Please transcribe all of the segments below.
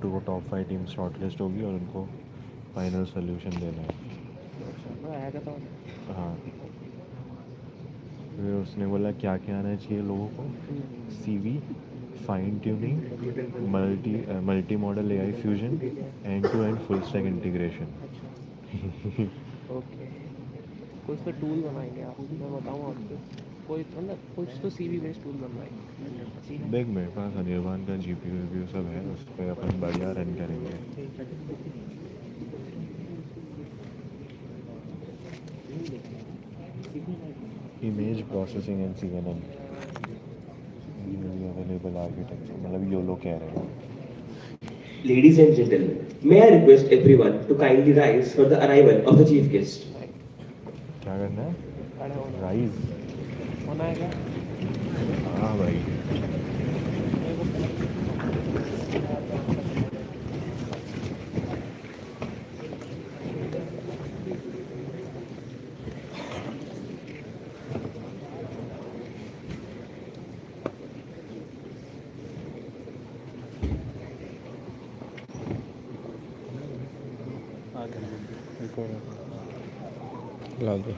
To को top 5 team shortlist होगी और उनको फाइनल सोल्यूशन देना है। हाँ, फिर उसने बोला क्या क्या आना चाहिए लोगों को, CV, fine tuning, multi model AI fusion, end to end full stack integration. Okay, कुछ तो टूल बनाएंगे आप, मैं बताऊँ आपको, कोई मतलब कुछ तो सीवी बेस्ड टूल बनवाएंगे 100%। देख मेरे पास अनिर्बान का जीपीयू वीपीयू सब है, उस पर अपन बढ़िया रन करेंगे। Image processing and CNN available architecture, मतलब योलो कह रहे हैं। Ladies and gentlemen, may I request everyone to kindly rise for the arrival of the chief guest? क्या करना है? खड़ा होना राइज। होना है क्या? हाँ भाई। मेरे को ला दो।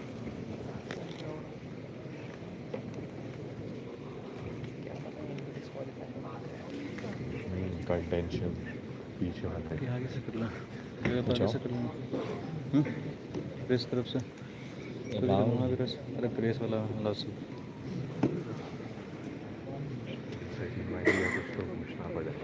कंटेंशन पीछे मत है। आगे से कर लो, आगे से कर लो। प्रेस तरफ से ग्रेस, अरे ग्रेस वाला लॉस। सेकंड भाई या कुछ तो पूछना पड़ेगा।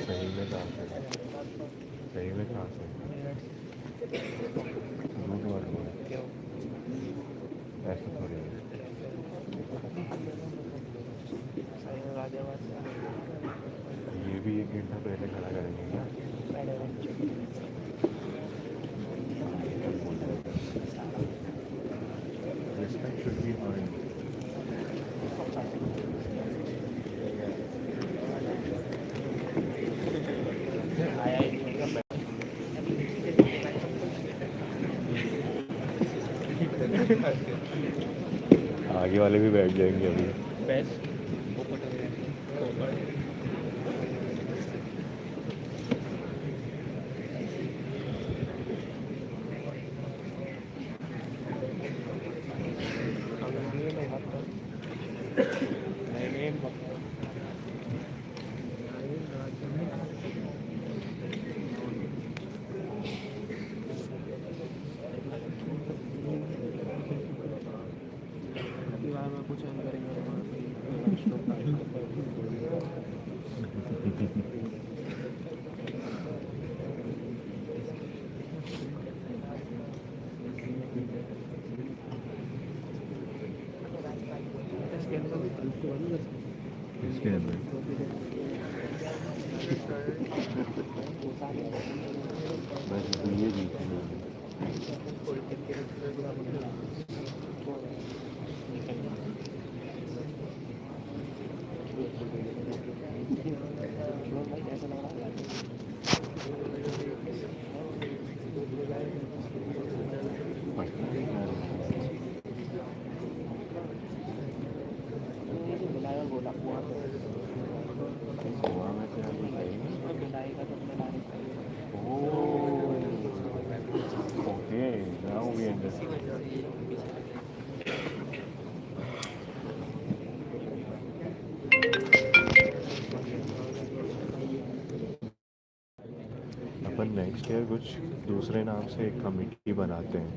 सही में कहाँ से? सही में कहाँ से? झूठ मत बोल, ऐसा थोड़ी है। ये भी 1 घंटा पहले खड़ा करेंगे क्या? Respect should be earned. आगे वाले भी बैठ जाएंगे अभी। बेस्ट में कुछ हम इसके अंदर बस ये जीतेंगे। गोवा में से अभी ओके, नाउ वी अंडरस्टैंड। अपन नेक्स्ट ईयर कुछ दूसरे नाम से एक कमिटी बनाते हैं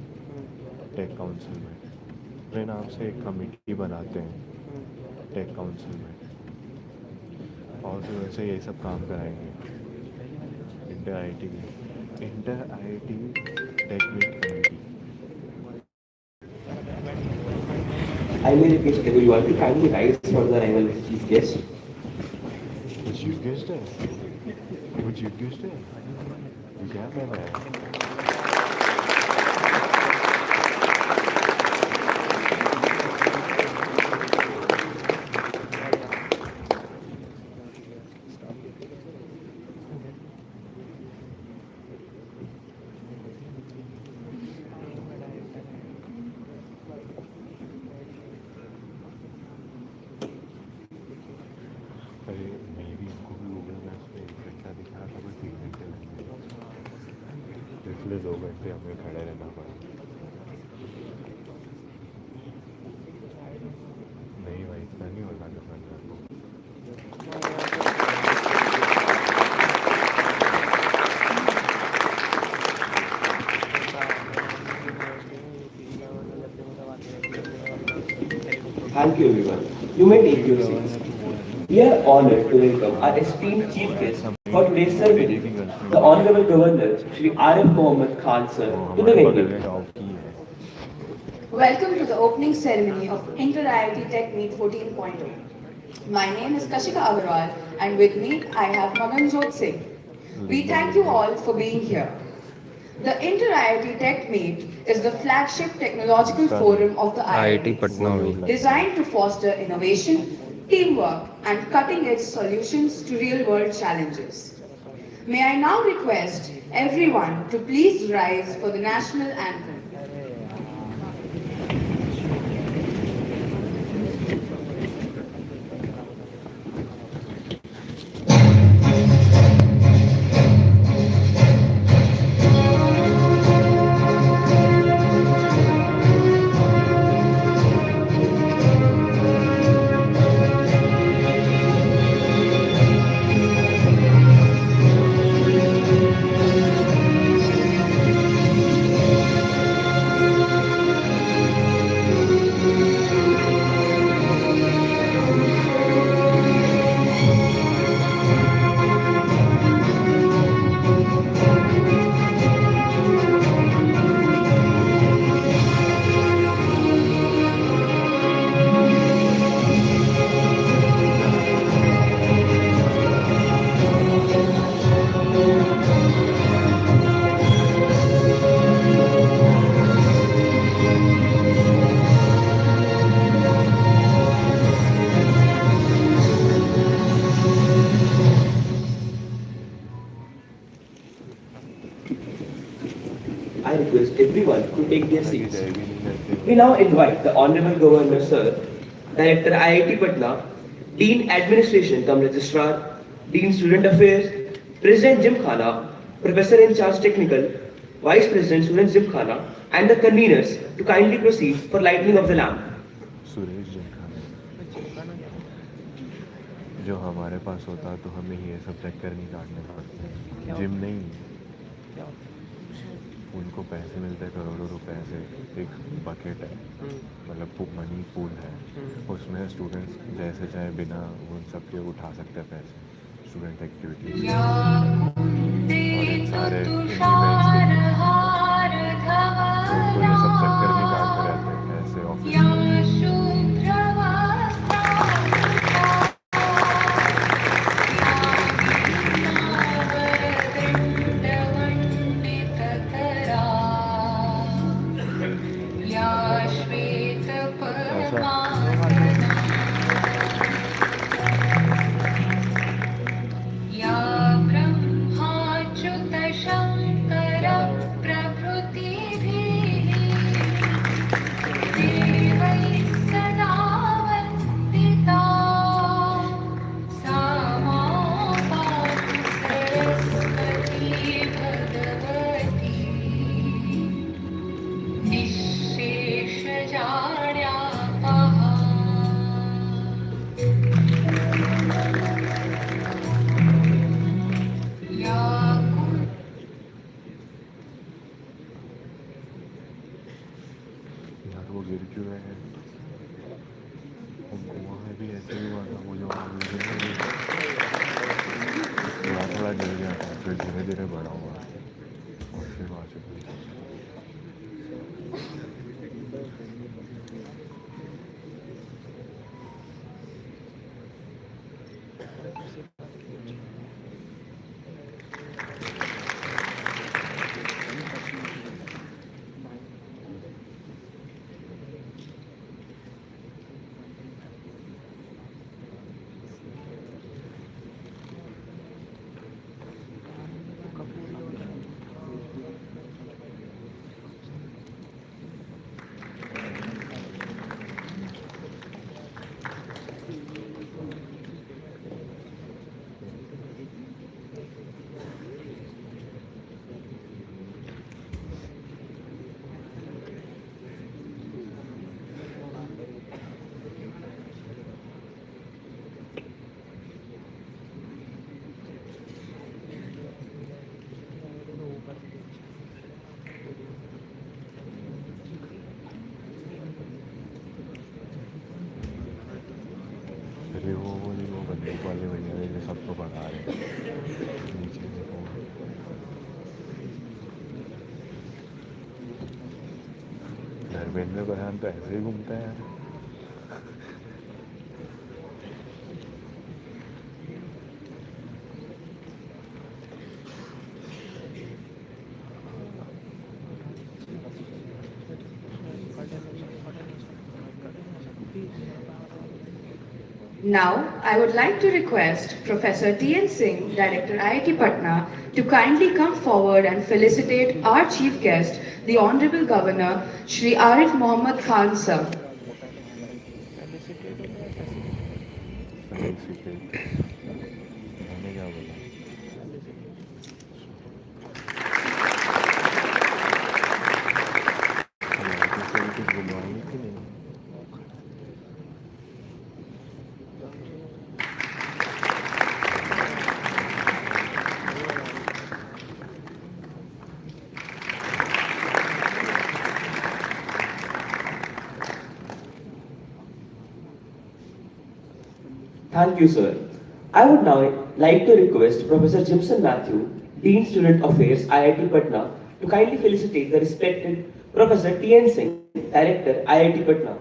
टेक काउंसिल में। दूसरे नाम से एक कमिटी बनाते हैं टेक काउंसिल में, और फिर उनसे यही सब काम कराएंगे इंडिया आईटी की। Inter IIT tech meet committee. I may request everyone to kindly rise for the arrival of the chief guest. वो चीफ गेस्ट है. वो चीफ गेस्ट है. ये क्या पहना है? अरे मैं भी इनको भी गूगल मैप्स में 1 घंटा दिखा था, बस 3 घंटे लग गए. इसलिए 2 घंटे हमें खड़े रहना पड़ा. नहीं भाई, इतना नहीं होता दुकानदार को. Thank you, everyone. You may take your seats. We are honored to welcome our esteemed chief guest for today's ceremony, the Honorable Governor, Shri Arif Mohammed Khan sir, वो to the हमारे बगल venue. में job की है. Welcome to the opening ceremony of Inter IIT Tech Meet 14.0. My name is Kashika Agarwal and with me I have Maganjot Singh. We thank you all for being here. The Inter IIT Tech Meet is the flagship technological forum of the IIT IITs, Patna में. designed to foster innovation, teamwork and cutting-edge solutions to real-world challenges. May I now request everyone to please rise for the national anthem. I request everyone to take their हालांकि seats. जय भी नहीं करते. We now invite the Honorable Governor Sir, Director IIT Patna, Dean Administration cum Registrar, Dean Student Affairs, President Gymkhana, Professor in Charge Technical, Vice President Student Gymkhana, and the conveners to kindly proceed for lighting of the lamp. Suresh जिनखाना. जो हमारे पास होता तो हमें ये सब चक्कर नहीं काटने पड़ते. जिम नहीं, उनको पैसे मिलते हैं करोड़ों रुपए से. एक बकेट है, मतलब मनी पूल है, उसमें स्टूडेंट्स जैसे चाहे बिना उन सब के उठा सकते हैं पैसे स्टूडेंट एक्टिविटीज. और इन सारे इवेंट्स के लिए तो उनको ये सब चक्कर नहीं काटते रहते हैं ऐसे ऑफिस में. यार वो गिर क्यों रहे हैं? उनको वहाँ भी ऐसे ही हुआ था. वो जो थोड़ा थोड़ा गिर गया था, फिर धीरे धीरे बड़ा हुआ. possibilities. अरे वो बंदूक वाले भैया ये सबको भगा रहे हैं नीचे देखो। धर्मेंद्र प्रधान तो ऐसे ही घूमता है यार। Now, I would like to request Professor T.N. Singh, Director IIT Patna, to kindly come forward and felicitate our Chief Guest, the Honorable Governor, Shri Arif Mohammad Khan Sir. Felicitate। मैंने क्या बोला? हम कुछ बुलवाएंगे कि नहीं? Thank you, sir. I would now like to request Professor Jimson Matthew, Dean Student Affairs, IIT Patna, to kindly felicitate the respected Professor T.N. Singh, Director, IIT Patna.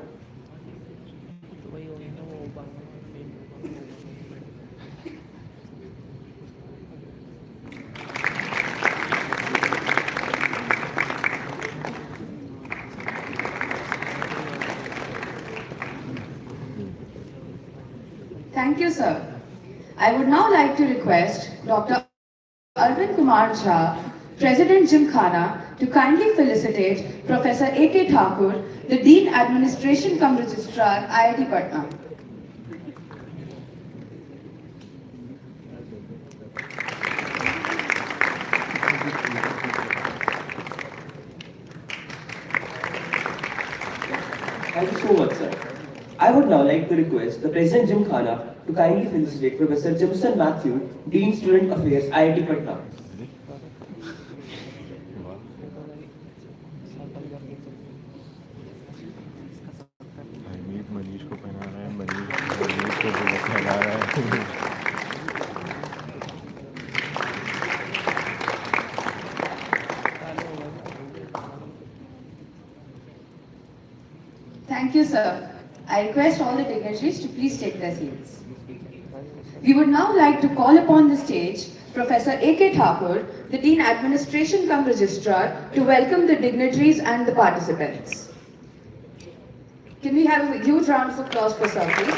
Thank you, sir. I would now like to request Dr. Arvind Kumar Jha, President Gymkhana, to kindly felicitate Professor A.K. Thakur, the Dean Administration cum Registrar, IIT Patna. Thank you so much, sir. I would now like to request the President Gymkhana to kindly felicitate Professor Jimson Matthew, Dean Student Affairs, IIT Patna. Manish को पहना रहा है, मनीष को पहना रहा है। Thank you, sir. I request all the dignitaries to please take their seats. We would now like to call upon the stage Professor A.K. Thakur, the Dean Administration cum Registrar, to welcome the dignitaries and the participants. Can we have a huge round of applause for sir, please?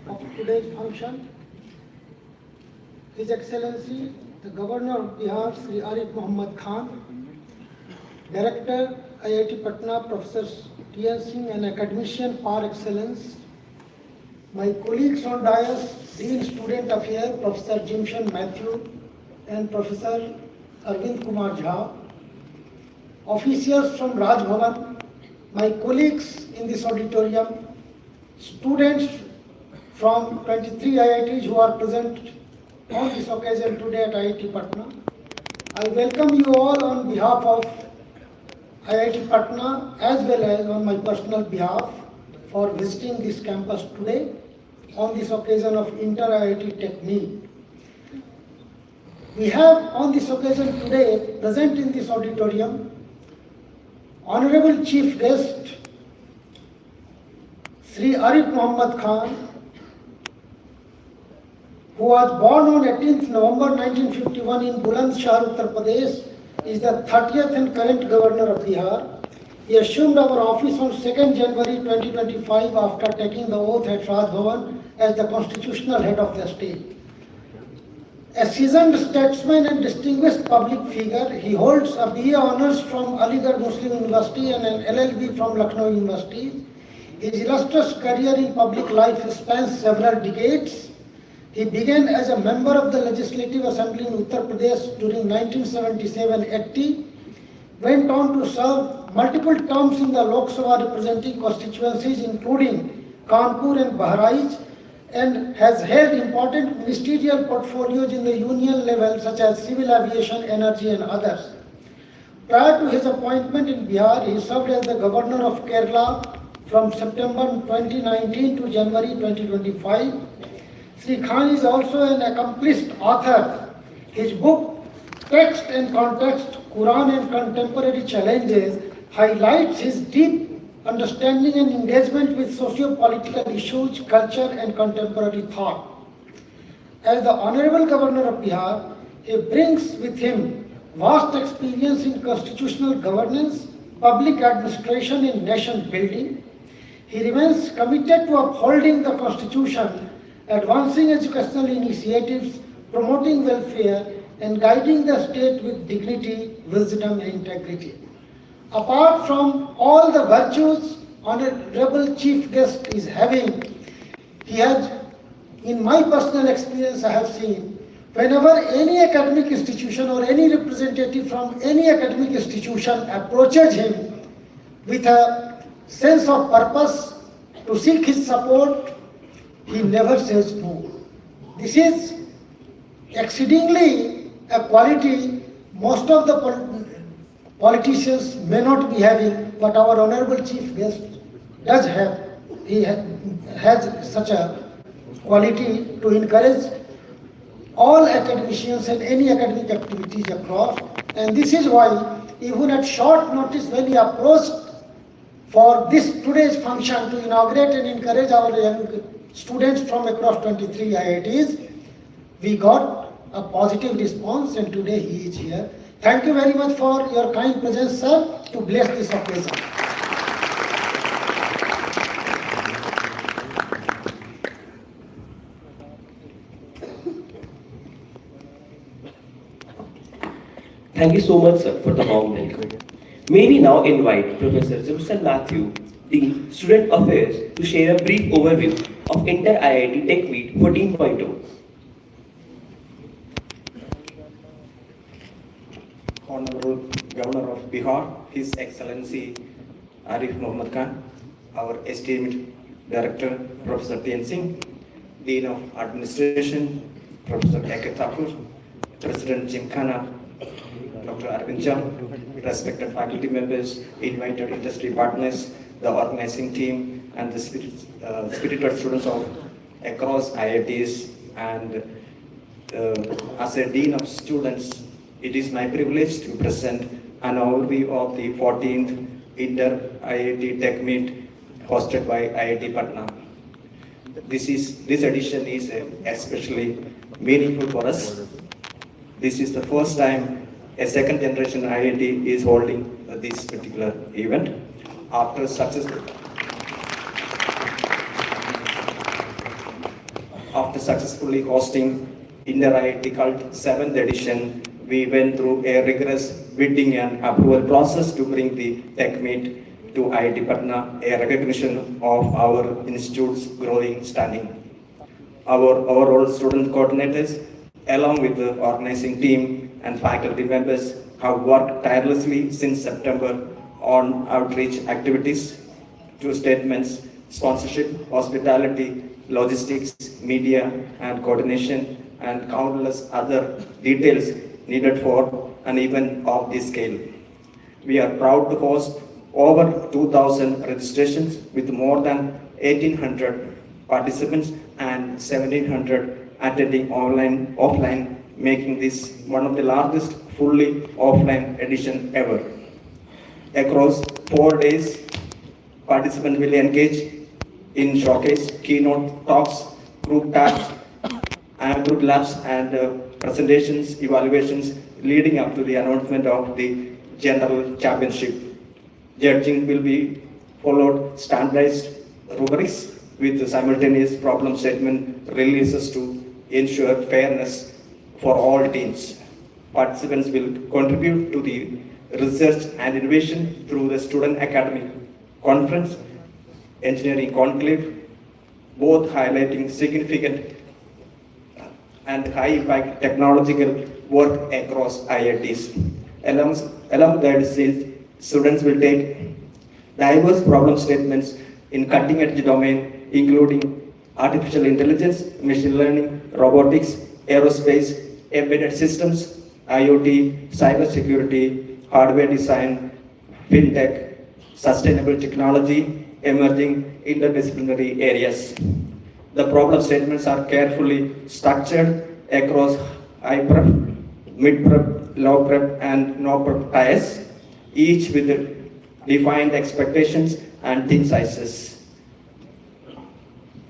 Of today's function, His Excellency, the Governor of Bihar, Sri Arif Mohammad Khan, Director, IIT Patna, Professor T.N. Singh, and academician par excellence, my colleagues on dais, Dean Student Affairs, Professor Jimson Matthew, and Professor Arvind Kumar Jha, officials from Raj Bhavan, my colleagues in this auditorium, students from 23 IITs who are present on this occasion today at IIT Patna. I welcome you all on behalf of IIT Patna as well as on my personal behalf for visiting this campus today on this occasion of Inter-IIT Tech Meet. We have on this occasion today present in this auditorium Honorable Chief Guest Sri Arif Muhammad Khan, who was born on 18th November 1951 in Bulandshahr, Uttar Pradesh, is the 30th and current governor of Bihar. He assumed our office on 2nd January 2025 after taking the oath at Raj Bhavan as the constitutional head of the state. A seasoned statesman and distinguished public figure, he holds a BA Honours from Aligarh Muslim University and an LLB from Lucknow University. His illustrious career in public life spans several decades. He began as a member of the Legislative Assembly in Uttar Pradesh during 1977-80, went on to serve multiple terms in the Lok Sabha representing constituencies including Kanpur and Bahraich, and has held important ministerial portfolios in the union level such as civil aviation, energy and others. Prior to his appointment in Bihar, he served as the governor of Kerala from September 2019 to January 2025. Sri Khan is also an accomplished author. His book, Text and Context, Quran and Contemporary Challenges, highlights his deep understanding and engagement with socio-political issues, culture and contemporary thought. As the Honorable Governor of Bihar, he brings with him vast experience in constitutional governance, public administration and nation building. He remains committed to upholding the Constitution, advancing educational initiatives, promoting welfare and guiding the state with dignity, wisdom and integrity. Apart from all the virtues Honorable Chief Guest is having, he has, in my personal experience I have seen, whenever any academic institution or any representative from any academic institution approaches him with a sense of purpose to seek his support, he never says no. This is exceedingly a quality most of the politicians may not be having, but our Honorable Chief Guest does have. He has such a quality to encourage all academicians and any academic activities across. And this is why, even at short notice when he approached for this today's function to inaugurate and encourage our young students from across 23 IITs, we got a positive response and today he is here. Thank you very much for your kind presence, sir, to bless this occasion. Thank you so much, sir, for the warm welcome. May we now invite Professor Jimson Matthew, Dean, Student Affairs, to share a brief overview of Inter-IIT Tech Meet 14.0. Honorable Governor of Bihar, His Excellency Arif Muhammad Khan, our esteemed Director, Professor Tien Singh, Dean of Administration, Professor A.K. Thakur, President Jim Khana, Dr. Arvind Jam, respected faculty members, invited industry partners, the organizing team, and the spirited students of across IITs. And as a Dean of Students, it is my privilege to present an overview of the 14th Inter-IIT Tech Meet hosted by IIT Patna. This edition is especially meaningful for us. This is the first time a second generation IIT is holding this particular event. After successfully hosting Inter-IIT Cult 7th edition, we went through a rigorous bidding and approval process to bring the Tech Meet to IIT Patna, a recognition of our institute's growing standing. Our overall student coordinators, along with the organizing team and faculty members, have worked tirelessly since September on outreach activities, to statements, sponsorship, hospitality, logistics, media, and coordination, and countless other details needed for an event of this scale. We are proud to host over 2,000 registrations with more than 1,800 participants and 1,700 attending offline, making this one of the largest fully offline edition ever. Across 4 days, participants will engage in showcase, keynote talks, group tabs, and group labs and presentations, evaluations leading up to the announcement of the general championship. Judging will be followed standardized rubrics with simultaneous problem statement releases to ensure fairness for all teams. Participants will contribute to the research and innovation through the Student Academy Conference, Engineering Conclave, both highlighting significant and high impact technological work across IITs. Along that, students will take diverse problem statements in cutting edge domain, including artificial intelligence, machine learning, robotics, aerospace, embedded systems, IoT, cybersecurity, hardware design, fintech, sustainable technology, emerging interdisciplinary areas. The problem statements are carefully structured across high prep, mid prep, low prep, and no prep tiers, each with defined expectations and team sizes.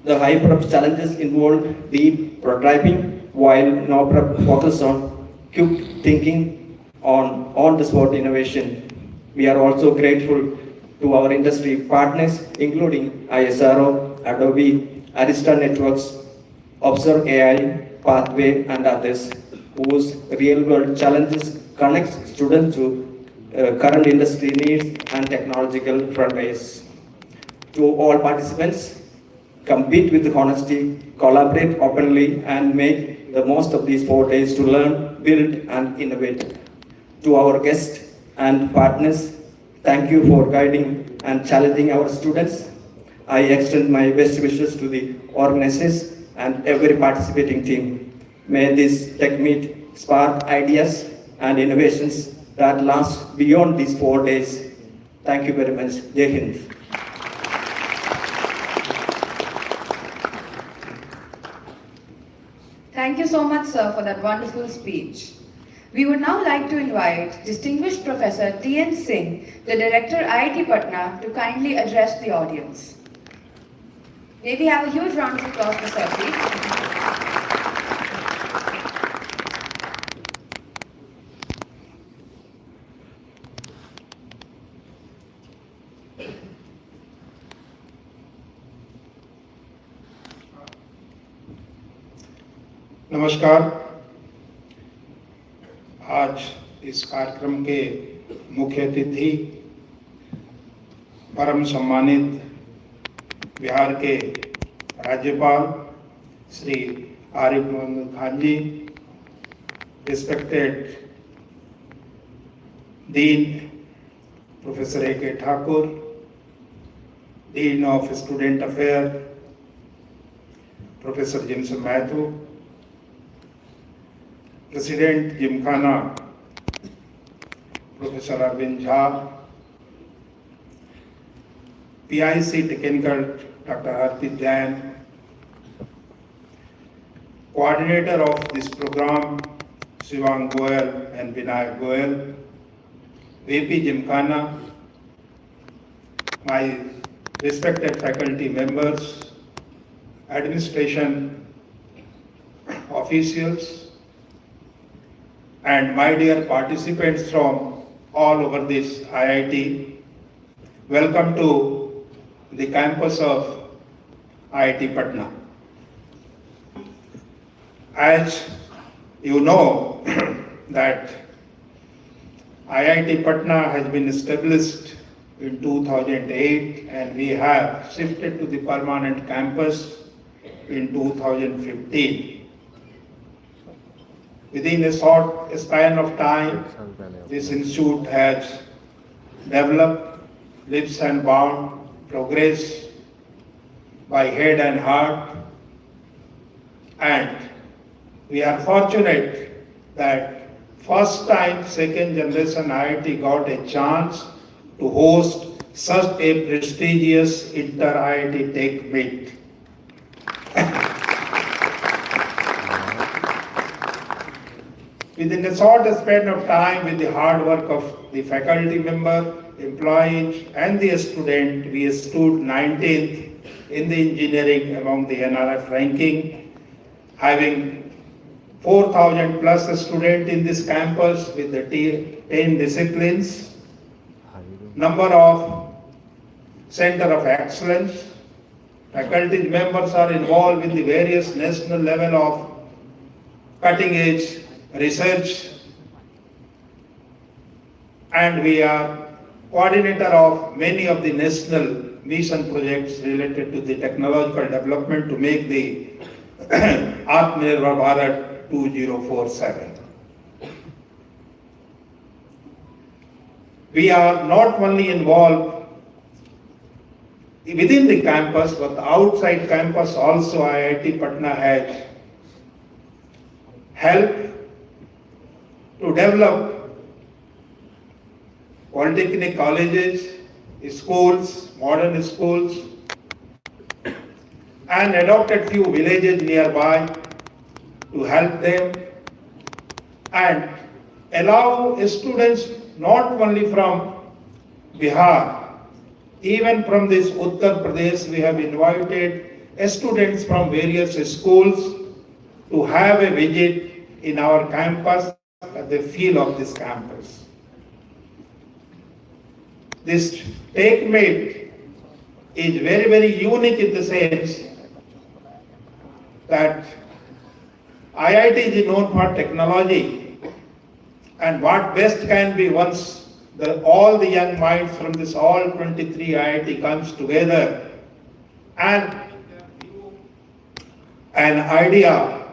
The high prep challenges involve deep prototyping, while no prep focus on quick thinking on the spot innovation. We are also grateful to our industry partners, including ISRO, Adobe, Arista Networks, Observe AI, Pathway, and others, whose real-world challenges connect students to current industry needs and technological frontiers. To all participants, compete with honesty, collaborate openly, and make the most of these 4 days to learn, build, and innovate. To our guests and partners, thank you for guiding and challenging our students. I extend my best wishes to the organizers and every participating team. May this tech meet spark ideas and innovations that last beyond these 4 days. Thank you very much. Jai Hind. Thank you so much, sir, for that wonderful speech. We would now like to invite distinguished Professor T.N. Singh, the Director IIT Patna, to kindly address the audience. May we have a huge round of applause for sir, please. नमस्कार। आज इस कार्यक्रम के मुख्य अतिथि परम सम्मानित बिहार के राज्यपाल Shri Arif Mohammad Khan ji, respected dean professor A.K. Thakur, dean of student affair professor Jimson Mathew, president gymkhana professor Arvind Jha, PIC technical doctor Arpit Jain, coordinator of this program Shivang Goyal and Vinayak Goyal, VP Gymkhana, my respected faculty members, administration officials, and my dear participants from all over this IIT, welcome to the campus of IIT Patna. As you know that IIT Patna has been established in 2008 and we have shifted to the permanent campus in 2015. Within a short span of time, this institute has developed leaps and bounds, progress by head and heart, and We are fortunate that first time second generation IIT got a chance to host such a prestigious inter-IIT tech meet. Within a short span of time, with the hard work of the faculty member, employees, and the student, we stood 19th in the engineering among the NRF ranking, having 4,000 plus students in this campus with the 10 disciplines, number of center of excellence. Faculty members are involved in the various national level of cutting edge research, and we are coordinator of many of the national mission projects related to the technological development to make the Atmanirbhar Bharat 2047. We are not only involved within the campus, but outside campus also IIT Patna has helped to develop polytechnic colleges, schools, modern schools, and adopted few villages nearby to help them and allow students not only from Bihar, even from this Uttar Pradesh, we have invited students from various schools to have a visit in our campus at the feel of this campus. This take meet is very, very unique in the sense that IIT is known for technology, and what best can be once all the young minds from this all 23 IIT comes together and an idea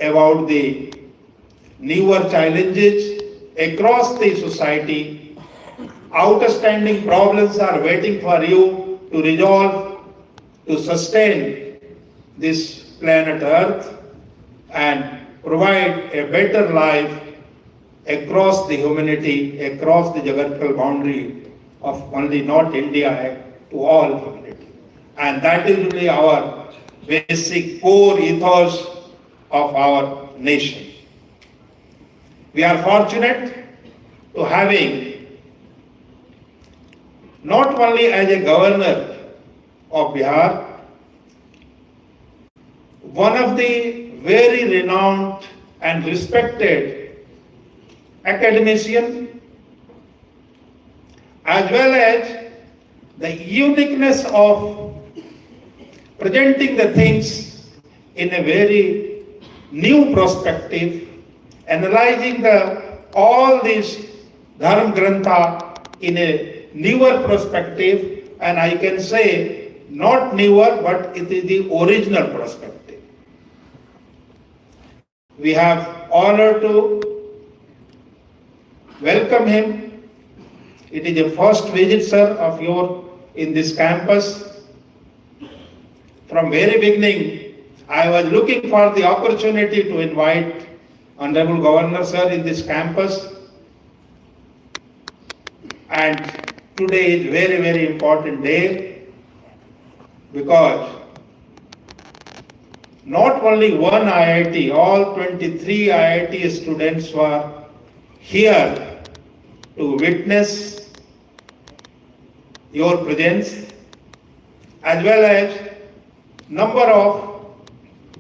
about the newer challenges across the society. Outstanding problems are waiting for you to resolve, to sustain this planet Earth and provide a better life across the humanity, across the geographical boundary of only not India, to all humanity. And that is really our basic core ethos of our nation. We are fortunate to having not only as a governor of Bihar, one of the very renowned and respected academician, as well as the uniqueness of presenting the things in a very new perspective, analyzing all these Dharma Grantha in a newer perspective, and I can say not newer, but it is the original perspective. We have honor to welcome him. It is a first visit, sir, of yours in this campus. From very beginning, I was looking for the opportunity to invite Honorable Governor, sir, in this campus. And today is very, very important day because not only one IIT, all 23 IIT students were here to witness your presence, as well as number of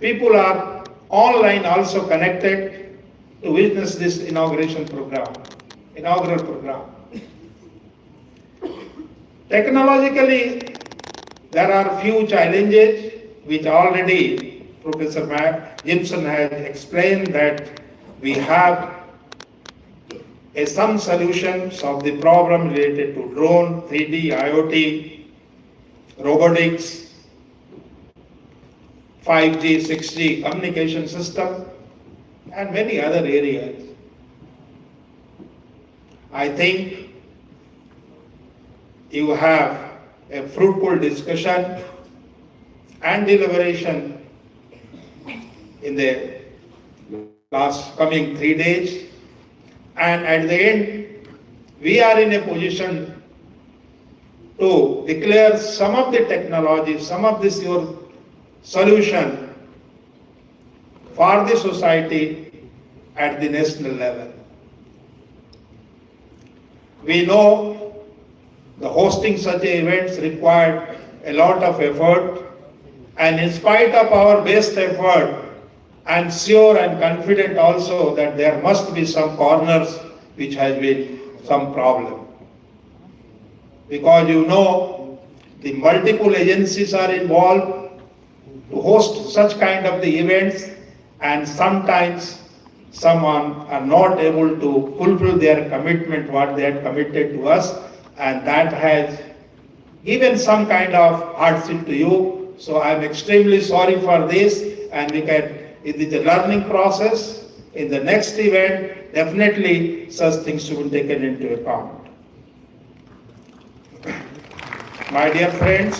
people are online also connected to witness this inaugural program. Technologically, there are few challenges which already Professor Jimson has explained, that we have some solutions of the problem related to drone, 3D, IoT, robotics, 5G, 6G communication system, and many other areas. I think you have a fruitful discussion and deliberation in the last coming 3 days. And at the end, we are in a position to declare some of the technology, some of this your solution for the society at the national level. We know the hosting such events required a lot of effort, and in spite of our best effort, I am sure and confident also that there must be some corners which has been some problem. Because you know, the multiple agencies are involved to host such kind of the events, and sometimes someone are not able to fulfill their commitment, what they had committed to us, and that has given some kind of hardship to you. So I am extremely sorry for this, and it is a learning process. In the next event, definitely such things should be taken into account. My dear friends,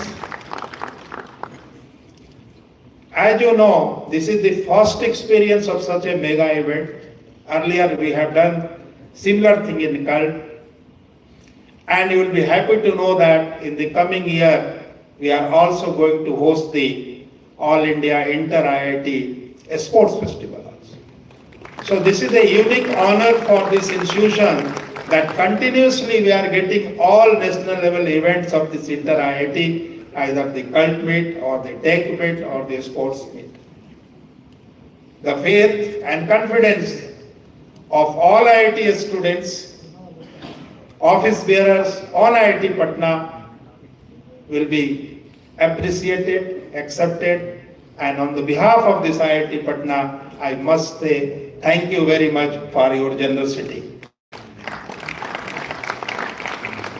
as you know, this is the first experience of such a mega event. Earlier we have done similar thing in CULT, and you will be happy to know that in the coming year we are also going to host the All India Inter IIT Sports Festival also. So this is a unique honor for this institution that continuously we are getting all national level events of this Inter IIT, either the CULT meet or the tech meet or the sports meet. The faith and confidence of all IIT students, office bearers on IIT Patna will be appreciated, accepted, and on the behalf of this IIT Patna, I must say thank you very much for your generosity.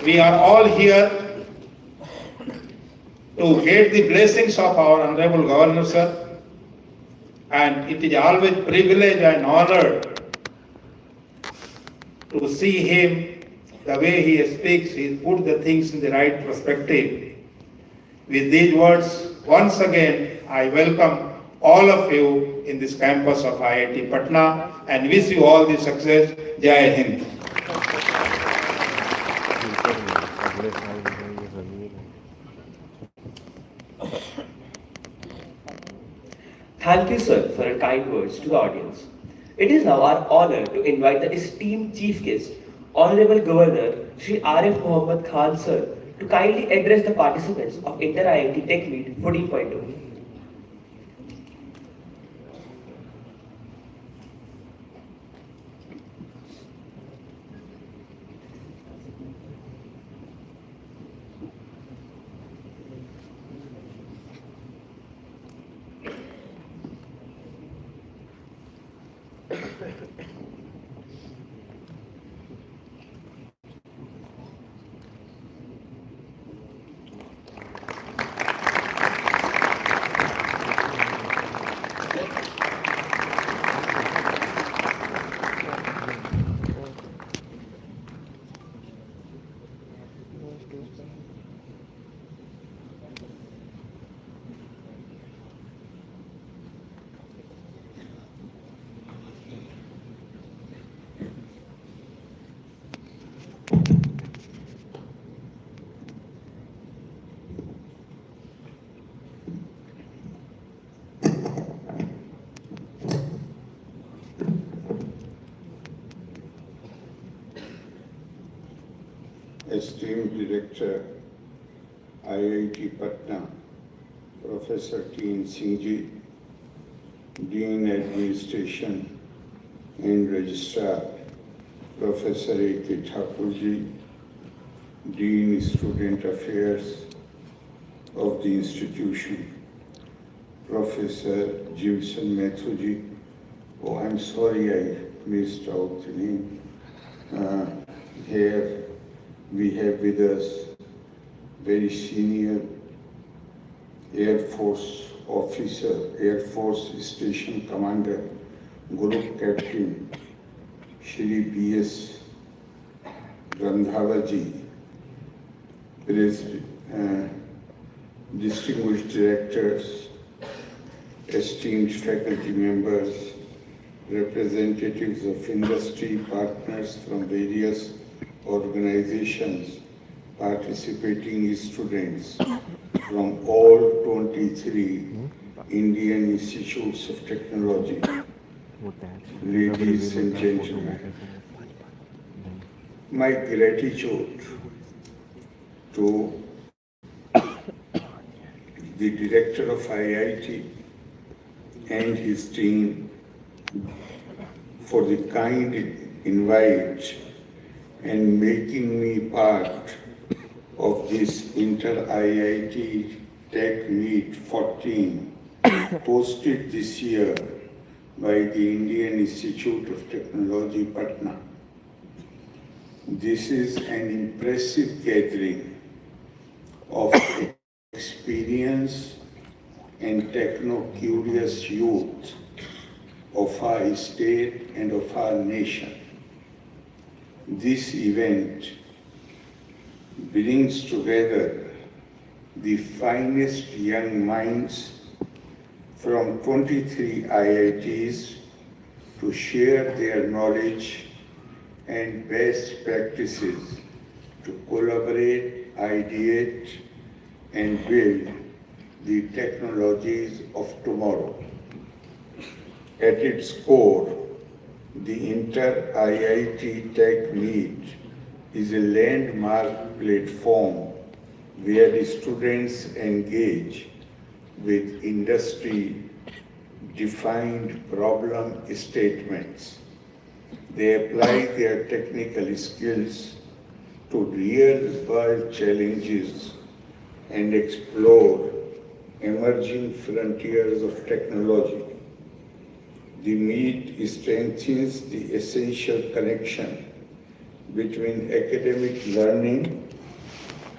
We are all here to get the blessings of our Honorable Governor, sir, and it is always privilege and honor to see him, the way he speaks, he put the things in the right perspective. With these words, once again, I welcome all of you in this campus of IIT Patna and wish you all the success. Jai Hind. अगले साल में ये ज़मीन है। Thank you, sir, for your kind words to the audience. It is now our honor to invite the esteemed chief guest, Honorable Governor Shri Arif Mohammad Khan, sir, to kindly address the participants of Inter IIT Tech Meet 14.0. Esteemed Director, IIT Patna, Professor T.N. Singhji, Dean Administration and Registrar, Professor A.K. Thakurji, Dean Student Affairs of the institution, Professor Jimson Mathuji. Oh, I'm sorry I missed out the name. Here we have with us very senior Air Force officer, Air Force Station Commander, Group Captain Shri B.S. Randhavaji, distinguished directors, esteemed faculty members, representatives of industry, partners from various organizations, participating students from all 23 Indian Institutes of Technology, ladies and gentlemen, my gratitude to the director of IIT and his team for the kind invite and making me part of this Inter-IIT Tech Meet 14 hosted this year by the Indian Institute of Technology, Patna. This is an impressive gathering of experienced and techno-curious youth of our state and of our nation. This event brings together the finest young minds from 23 IITs to share their knowledge and best practices to collaborate, ideate, and build the technologies of tomorrow. At its core, the Inter-IIT Tech Meet is a landmark platform where the students engage with industry-defined problem statements. They apply their technical skills to real-world challenges and explore emerging frontiers of technology. The meet strengthens the essential connection between academic learning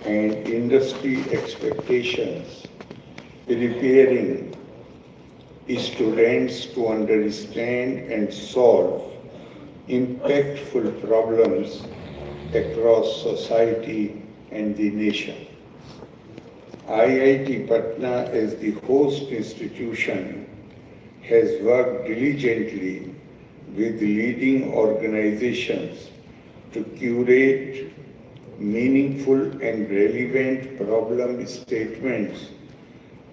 and industry expectations, preparing students to understand and solve impactful problems across society and the nation. IIT Patna, as the host institution, has worked diligently with leading organizations to curate meaningful and relevant problem statements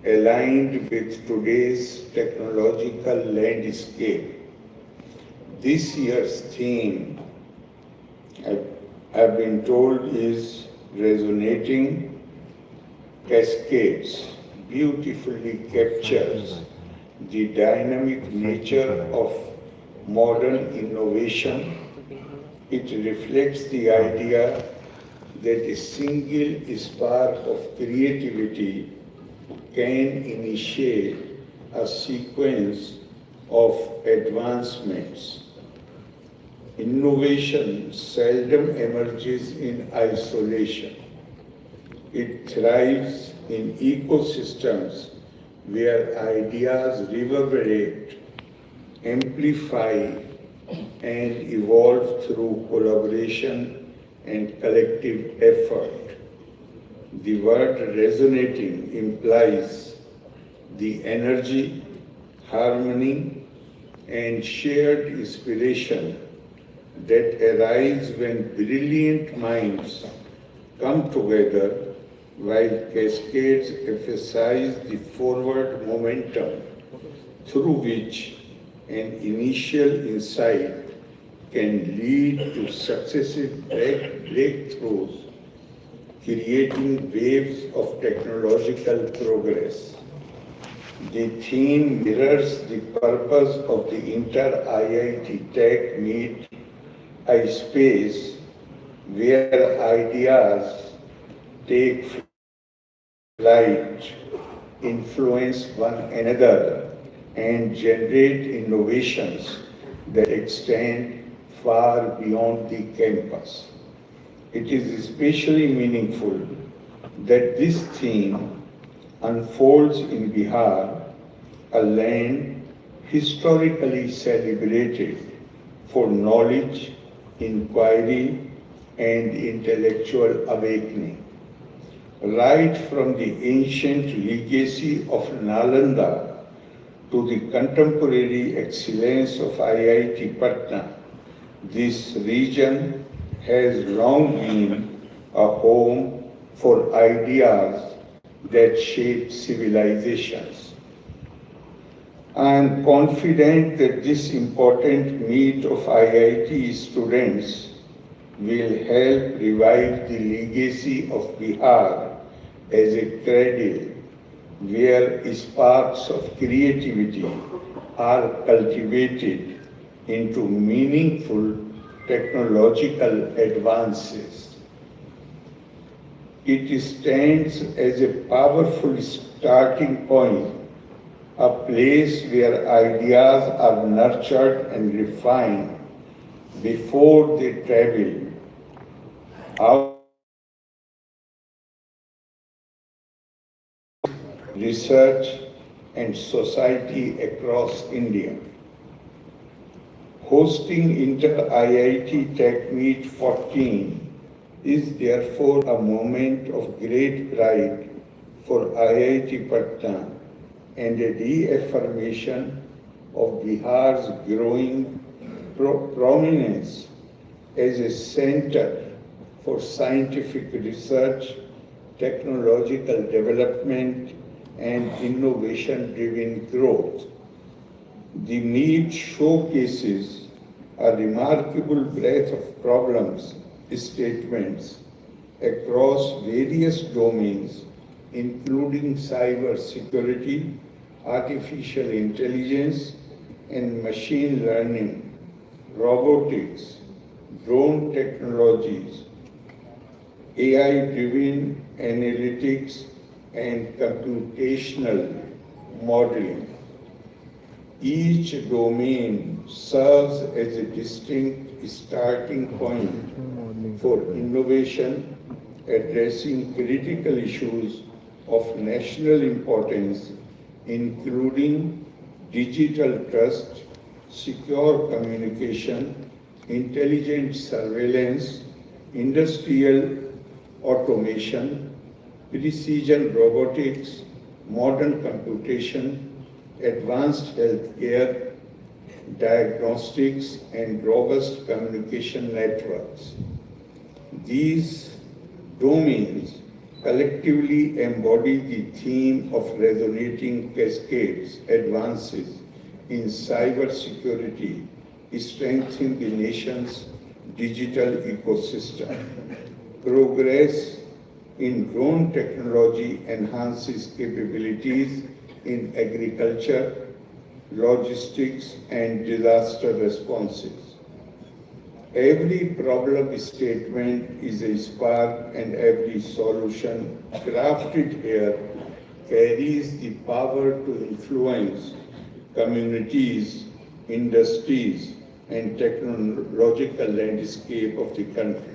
aligned with today's technological landscape. This year's theme, I've been told, is resonating cascades, beautifully captures the dynamic nature of modern innovation. It reflects the idea that a single spark of creativity can initiate a sequence of advancements. Innovation seldom emerges in isolation. It thrives in ecosystems where ideas reverberate, amplify, and evolve through collaboration and collective effort. The word resonating implies the energy, harmony, and shared inspiration that arise when brilliant minds come together, while cascades emphasize the forward momentum through which an initial insight can lead to successive breakthroughs, creating waves of technological progress. The theme mirrors the purpose of the Inter-IIT Tech Meet, a space where ideas take flight, influence one another, and generate innovations that extend far beyond the campus. It is especially meaningful that this theme unfolds in Bihar, a land historically celebrated for knowledge, inquiry, and intellectual awakening. Right from the ancient legacy of Nalanda to the contemporary excellence of IIT Patna, this region has long been a home for ideas that shape civilizations. I am confident that this important meet of IIT students will help revive the legacy of Bihar as a cradle where sparks of creativity are cultivated into meaningful technological advances. It stands as a powerful starting point, a place where ideas are nurtured and refined before they travel out research and society across India. Hosting Inter-IIT Tech Meet 14 is therefore a moment of great pride for IIT Patna and a reaffirmation of Bihar's growing prominence as a center for scientific research, technological development, and innovation-driven growth. The meet showcases a remarkable breadth of problems, statements across various domains, including cyber security, artificial intelligence, and machine learning, robotics, drone technologies, AI-driven analytics, and computational modeling. Each domain serves as a distinct starting point for innovation, addressing critical issues of national importance, including digital trust, secure communication, intelligent surveillance, industrial automation, precision robotics, modern computation, advanced healthcare, diagnostics, and robust communication networks. These domains collectively embody the theme of resonating cascades, advances in cybersecurity, strengthening the nation's digital ecosystem. Progress in drone technology enhances capabilities in agriculture, logistics, and disaster responses. Every problem statement is a spark, and every solution crafted here carries the power to influence communities, industries, and technological landscape of the country.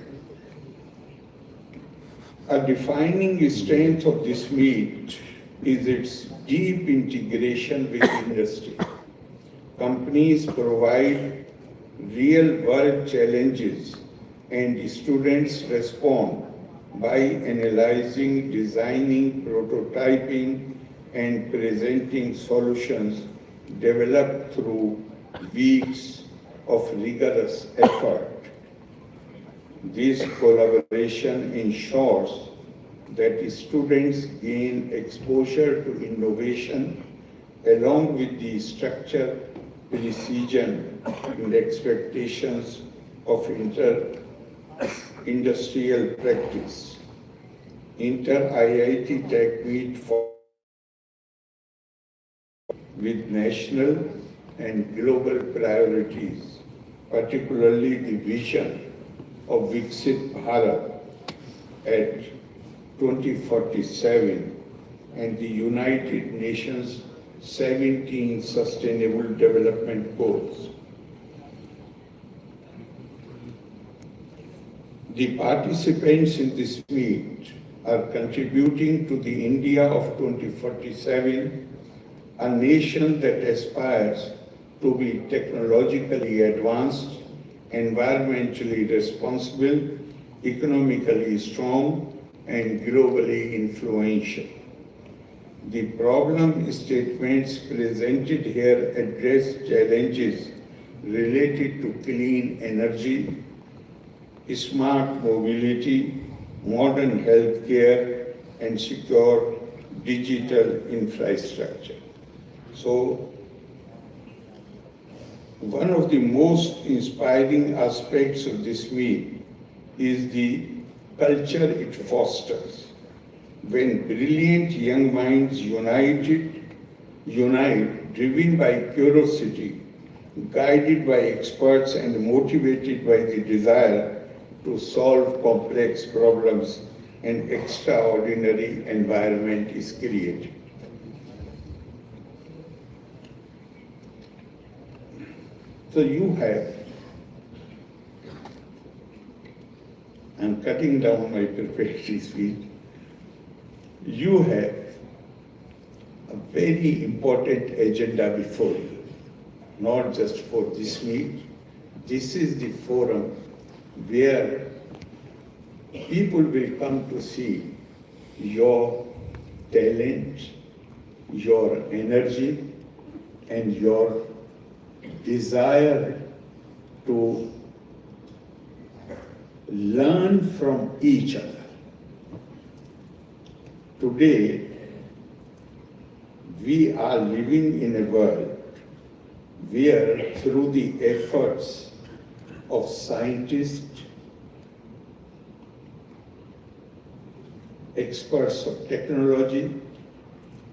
A defining strength of this meet is its deep integration with industry. Companies provide real-world challenges, and students respond by analyzing, designing, prototyping, and presenting solutions developed through weeks of rigorous effort. This collaboration ensures that students gain exposure to innovation along with the structure, precision, and expectations of industrial practice. Inter-IIT Tech Meet with national and global priorities, particularly the vision of Viksit Bharat at 2047 and the United Nations 17 Sustainable Development Goals. The participants in this meet are contributing to the India of 2047, a nation that aspires to be technologically advanced, environmentally responsible, economically strong, and globally influential. The problem statements presented here address challenges related to clean energy, smart mobility, modern healthcare, and secure digital infrastructure. So, one of the most inspiring aspects of this meet is the culture it fosters. When brilliant young minds unite, driven by curiosity, guided by experts and motivated by the desire to solve complex problems, an extraordinary environment is created. So you have, I'm cutting down my preparatory speech, you have a very important agenda before you, not just for this meet. This is the forum where people will come to see your talent, your energy, and your desire to learn from each other. Today, we are living in a world where through the efforts of scientists, experts of technology,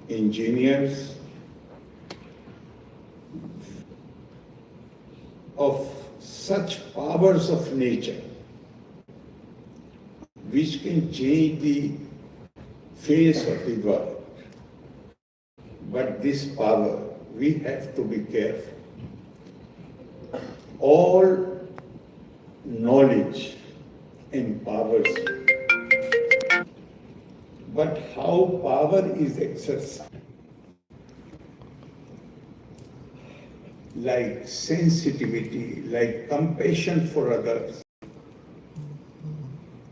engineers, of such powers of nature which can change the face of the world. But this power, we have to be careful. All knowledge empowers you. But how power is exercised, like sensitivity, like compassion for others,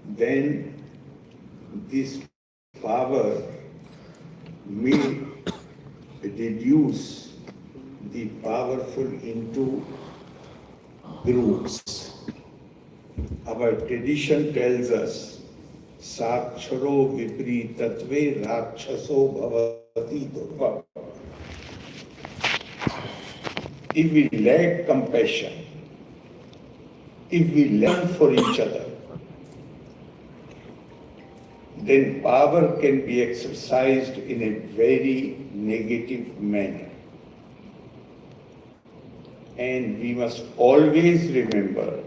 then this power may reduce the powerful into groups. Our tradition tells us, Saksharo vipritatve rakshaso bhavati durva. If we lack compassion, if we learn for each other, then power can be exercised in a very negative manner. And we must always remember,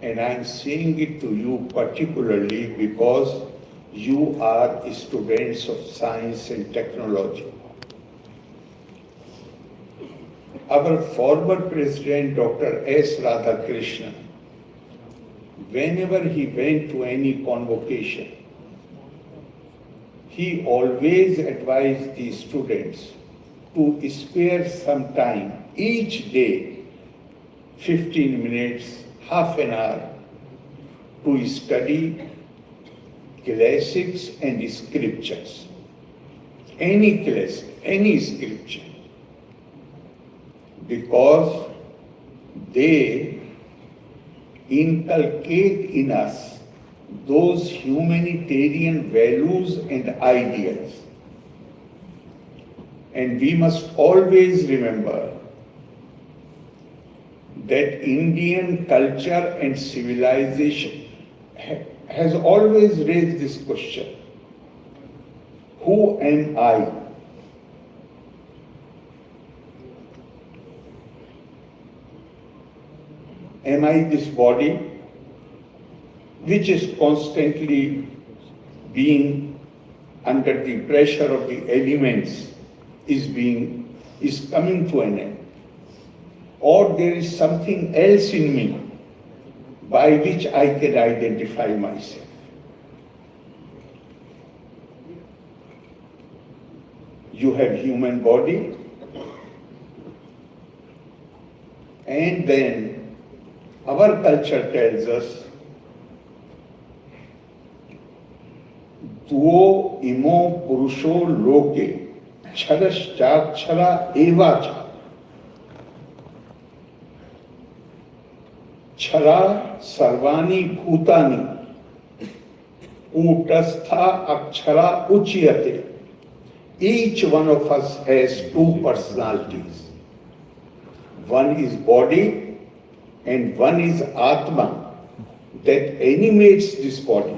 and I'm saying it to you particularly because you are students of science and technology. Our former president, Dr. S. Radhakrishnan, whenever he went to any convocation, he always advised the students to spare some time each day, 15 minutes, half an hour, to study classics and scriptures. Any classic, any scripture. Because they inculcate in us those humanitarian values and ideals. And we must always remember that Indian culture and civilization has always raised this question: who am I? Am I this body which is constantly being under the pressure of the elements is coming to an end? Or there is something else in me by which I can identify myself? You have human body, and then our culture tells us, Duo imo purusho loke क्षरश्चाक्षरा एवाच क्षरा सर्वाणि भूतानि कूटस्था अक्षरा उच्यते. Each one of us has two personalities. One is body and one is Atma that animates this body.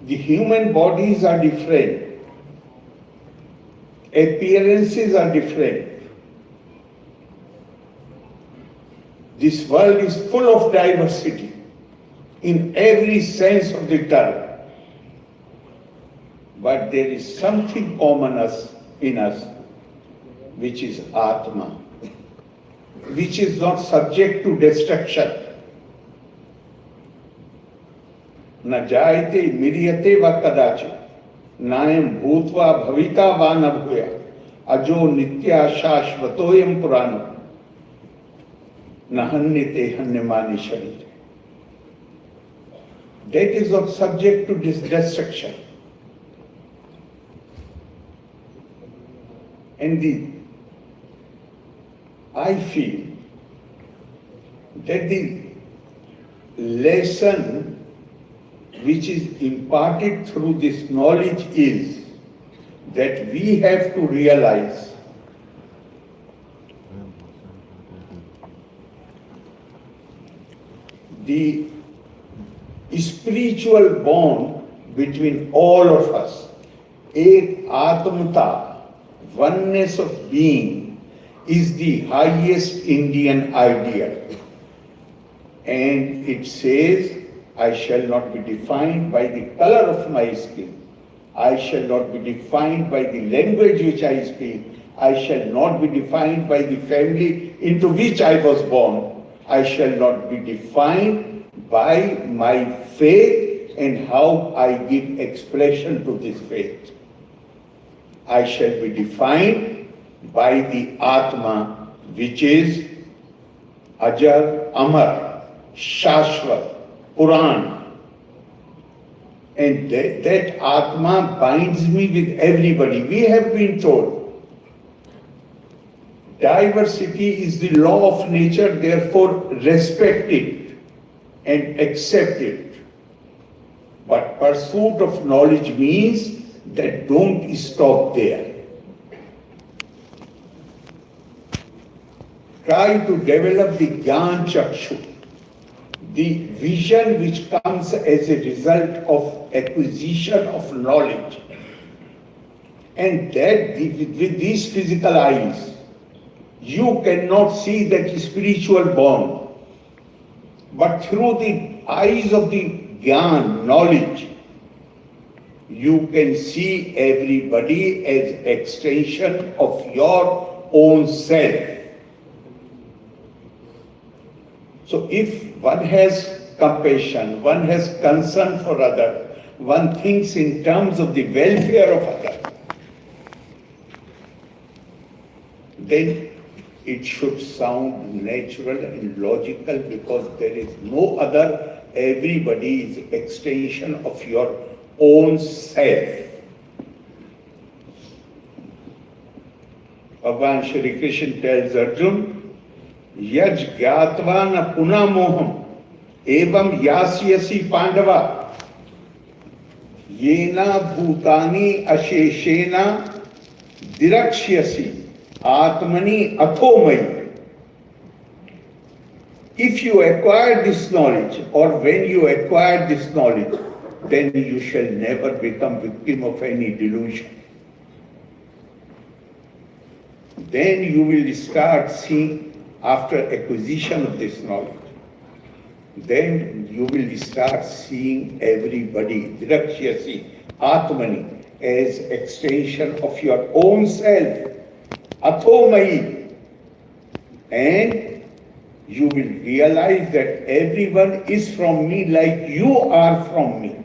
The human bodies are different. Appearances are different. This world is full of diversity in every sense of the term. But there is something common in us, which is Atma, which is not subject to destruction. न जायते मिरियते व कदाचित् नायं भूत्वा भविता वा न भूयात् अजो नित्या शाश्वतोऽयं पुराणो न हन्यते हन्यमाने शरीरे. That is not subject to destruction. And I feel that the lesson which is imparted through this knowledge is that we have to realize the spiritual bond between all of us. Ek Atmata, oneness of being, is the highest Indian ideal. And it says, I shall not be defined by the color of my skin. I shall not be defined by the language which I speak. I shall not be defined by the family into which I was born. I shall not be defined by my faith and how I give expression to this faith. I shall be defined by the Atma, which is Ajar, Amar, Shashvat, Puran. And that Atma binds me with everybody. We have been told diversity is the law of nature, therefore respect it and accept it. But pursuit of knowledge means that don't stop there. Try to develop the Gyan Chakshu, the vision which comes as a result of acquisition of knowledge. And that with these physical eyes, you cannot see that spiritual bond. But through the eyes of the Gyan, knowledge, you can see everybody as extension of your own self. So if one has compassion, one has concern for others, one thinks in terms of the welfare of others, then it should sound natural and logical, because there is no other. Everybody is extension of your own self. Bhagavan Shri Krishna tells Arjuna, Yaj gyatva na puna moham evam yasyasi pandava yena bhutani asheshena dirakshyasi atmani athomai. If you acquire this knowledge, or when you acquire this knowledge, then you shall never become victim of any delusion. Then you will start seeing, after acquisition of this knowledge, then you will start seeing everybody, Drakshasi, Atmani, as extension of your own self, Athomai. And you will realize that everyone is from me like you are from me.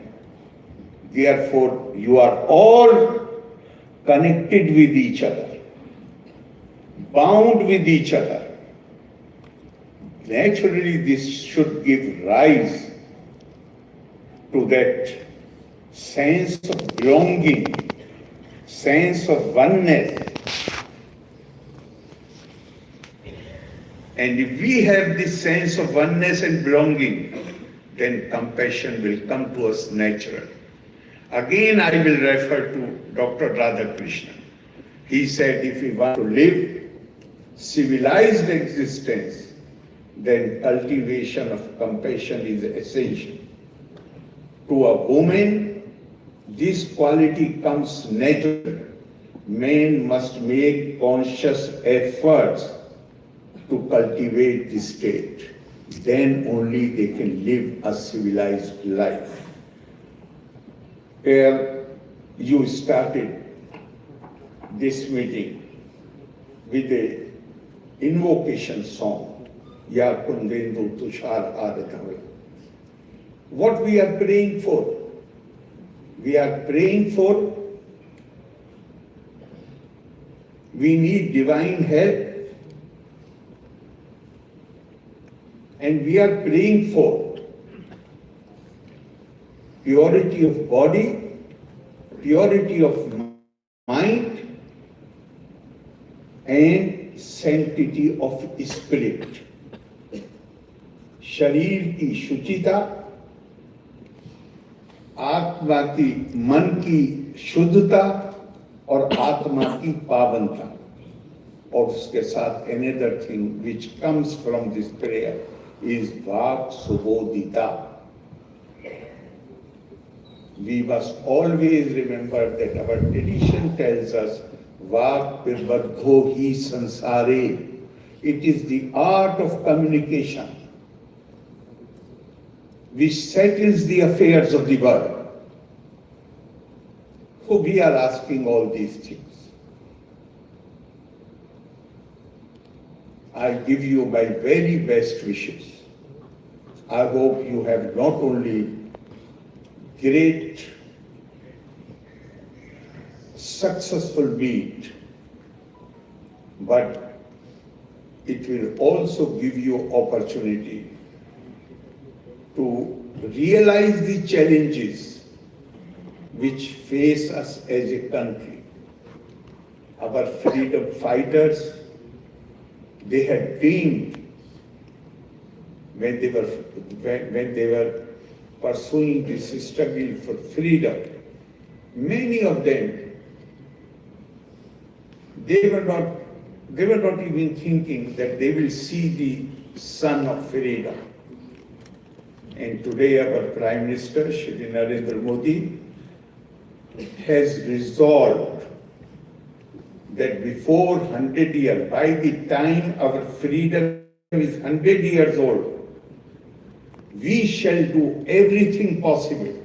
Therefore, you are all connected with each other, bound with each other. Naturally, this should give rise to that sense of belonging, sense of oneness. And if we have this sense of oneness and belonging, then compassion will come to us naturally. Again, I will refer to Dr. Radhakrishnan. He said, if we want to live civilized existence, then cultivation of compassion is essential. To a woman, this quality comes naturally. Men must make conscious efforts to cultivate this state. Then only they can live a civilized life. Here, you started this meeting with a invocation song, Ya Kundendu Tushar Adatave. What we are praying for? We are praying for, we need divine help, and we are praying for purity of body, purity of mind, and sanctity of spirit. शरीर की शुचिता, आत्मा की, मन की शुद्धता और आत्मा की पावनता, और उसके साथ another thing which comes from this prayer is Vak Subodhita. We must always remember that our tradition tells us Vak Pirbadho hi sansare. It is the art of communication which settles the affairs of the world. So we are asking all these things. I give you my very best wishes. I hope you have not only great successful meet, but it will also give you opportunity to realize the challenges which face us as a country. Our freedom fighters, they had dreamed when they were pursuing this struggle for freedom. Many of them, they were not even thinking that they will see the sun of freedom. And today our Prime Minister, Shri Narendra Modi, has resolved that before 100 years, by the time our freedom is 100 years old, we shall do everything possible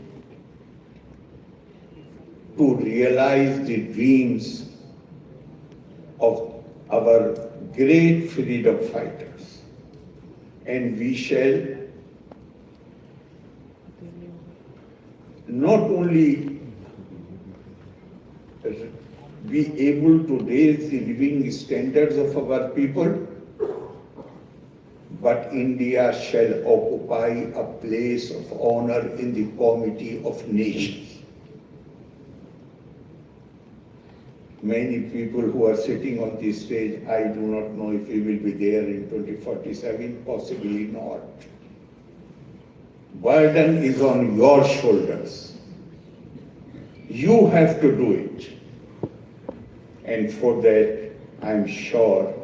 to realize the dreams of our great freedom fighters. And we shall not only be able to raise the living standards of our people, but India shall occupy a place of honor in the comity of nations. Many people who are sitting on this stage, I do not know if we will be there in 2047, possibly not. Burden is on your shoulders. You have to do it. And for that, I'm sure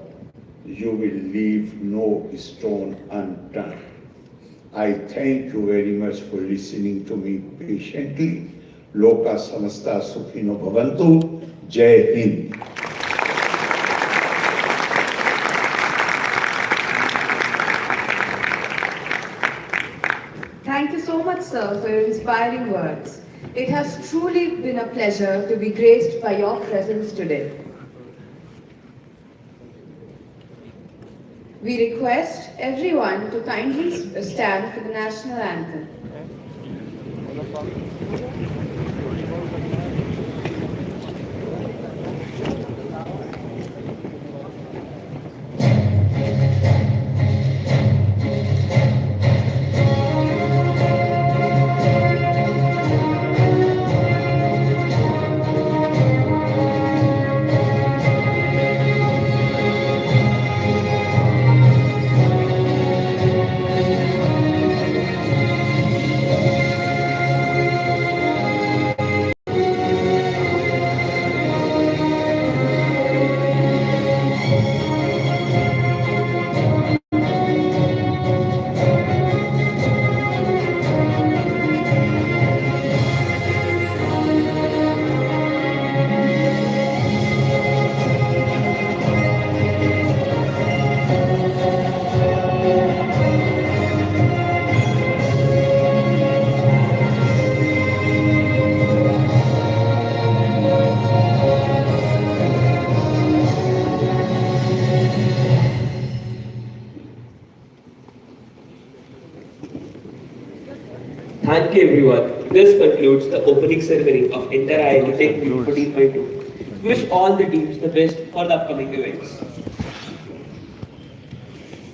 you will leave no stone unturned. I thank you very much for listening to me patiently. Loka samasta sukhino bhavantu. Jai Hind. Thank you so much, sir, for your inspiring words. It has truly been a pleasure to be graced by your presence today. We request everyone to kindly stand for the national anthem. Thank you everyone. This concludes the opening ceremony of Inter IIT Tech Meet 14.2. Wish all the teams the best for the upcoming events.